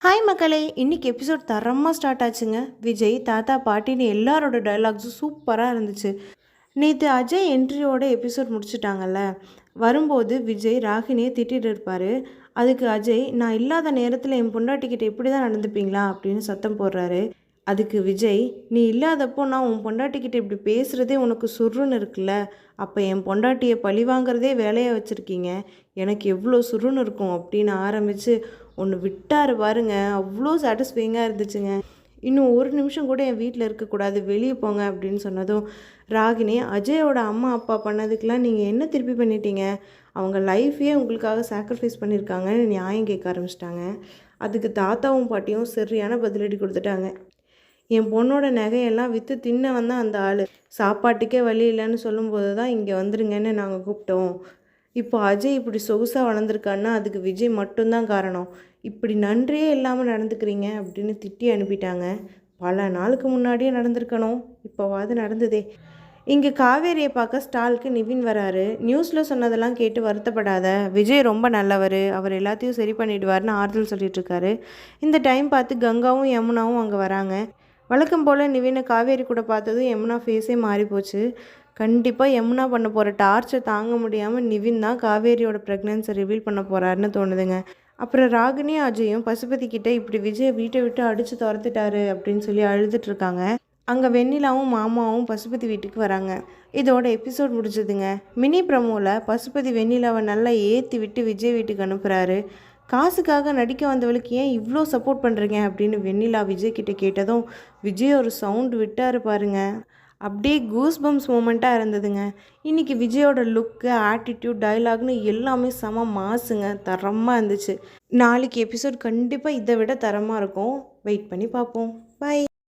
Hi மக்களே, இன்னைக்கு episode தரமாக ஸ்டார்ட் ஆச்சுங்க. விஜய் தாத்தா பாட்டின்னு எல்லாரோட டயலாக்ஸும் சூப்பராக இருந்துச்சு. நேற்று அஜய் என்ட்ரியோட எபிசோட் முடிச்சுட்டாங்கல்ல. வரும்போது விஜய் ராகினியை திட்டிகிட்டு இருப்பார். அதுக்கு அஜய், நான் இல்லாத நேரத்தில் என் பொண்டாட்டிக்கிட்ட இப்படி தான் நடந்துப்பீங்களா அப்படின்னு சத்தம் போடுறாரு. அதுக்கு விஜய், நீ இல்லாதப்போ நான் உன் பொண்டாட்டிக்கிட்ட இப்படி பேசுகிறதே உனக்கு சுருன்னு இருக்குல்ல, அப்போ என் பொண்டாட்டியை பழி வாங்குறதே வேலையாக வச்சுருக்கீங்க, எனக்கு எவ்வளோ சுருன்னு இருக்கும் அப்படின்னு ஆரம்பித்து ஒன்று விட்டார் பாருங்க. அவ்வளோ சாட்டிஸ்ஃபைங்காக இருந்துச்சுங்க. இன்னும் ஒரு நிமிஷம் கூட என் வீட்டில் இருக்கக்கூடாது, வெளியே போங்க அப்படின்னு சொன்னதும் ராகினி, அஜயோட அம்மா அப்பா பண்ணதுக்கெலாம் நீங்கள் என்ன திருப்பி பண்ணிட்டீங்க, அவங்க லைஃப்பையே உங்களுக்காக சாக்ரிஃபைஸ் பண்ணியிருக்காங்கன்னு நியாயம் கேட்க ஆரம்பிச்சிட்டாங்க. அதுக்கு தாத்தாவும் பாட்டியும் சரியான பதிலடி கொடுத்துட்டாங்க. என் பொண்ணோட நகையெல்லாம் விற்று தின்ன வந்தால் அந்த ஆள் சாப்பாட்டுக்கே வழி இல்லைன்னு சொல்லும்போது தான் இங்கே வந்துருங்கன்னு நாங்கள் கூப்பிட்டோம். இப்போ அஜய் இப்படி சொகுசாக வளர்ந்துருக்கான்னா அதுக்கு விஜய் மட்டும்தான் காரணம். இப்படி நன்றியே இல்லாமல் நடந்துக்கிறீங்க அப்படின்னு திட்டி அனுப்பிட்டாங்க. பல நாளுக்கு முன்னாடியே நடந்திருக்கணும், இப்போவாது நடந்ததே. இங்கே காவேரியை பார்க்க ஸ்டாலுக்கு நிவின் வராரு. நியூஸில் சொன்னதெல்லாம் கேட்டு வருத்தப்படாத, விஜய் ரொம்ப நல்லவர், அவர் எல்லாத்தையும் சரி பண்ணிவிடுவார்னு ஆறுதல் சொல்லிட்டுருக்காரு. இந்த டைம் பார்த்து கங்காவும் யமுனாவும் அங்கே வராங்க. வழக்கம் போல் நிவினை காவேரி கூட பார்த்ததும் யமுனா ஃபேஸே மாறி போச்சு. கண்டிப்பாக யமுனா பண்ண போகிற டார்ச்சர் தாங்க முடியாமல் நிவின் தான் காவேரியோட ப்ரெக்னன்ஸை ரிவீல் பண்ண போகிறாருன்னு தோணுதுங்க. அப்புறம் ராகினியும் அஜயும் பசுபதி கிட்டே இப்படி விஜயை வீட்டை விட்டு அடித்து துரத்துட்டாரு அப்படின்னு சொல்லி அழுதுட்ருக்காங்க. அங்கே வெண்ணிலாவும் மாமாவும் பசுபதி வீட்டுக்கு வராங்க. இதோட எபிசோட் முடிஞ்சதுங்க. மினி ப்ரமோவில் பசுபதி வெண்ணிலாவை நல்லா ஏற்றி விட்டு விஜய் வீட்டுக்கு அனுப்புகிறாரு. காசுக்காக நடிக்க வந்தவளுக்கு ஏன் இவ்வளோ சப்போர்ட் பண்ணுறீங்க அப்படின்னு வெண்ணிலா விஜய் கிட்டே கேட்டதும் விஜய் ஒரு சவுண்டு விட்டார் பாருங்க. அப்படியே கூஸ் பம்ஸ் மூமெண்ட்டாக இருந்ததுங்க. இன்றைக்கி விஜயோட லுக்கு, ஆட்டிடியூட், டைலாக்னு எல்லாமே செம மாசுங்க, தரமாக இருந்துச்சு. நாளைக்கு எபிசோட் கண்டிப்பாக இதை விட தரமாக இருக்கும். வெயிட் பண்ணி பார்ப்போம். பை.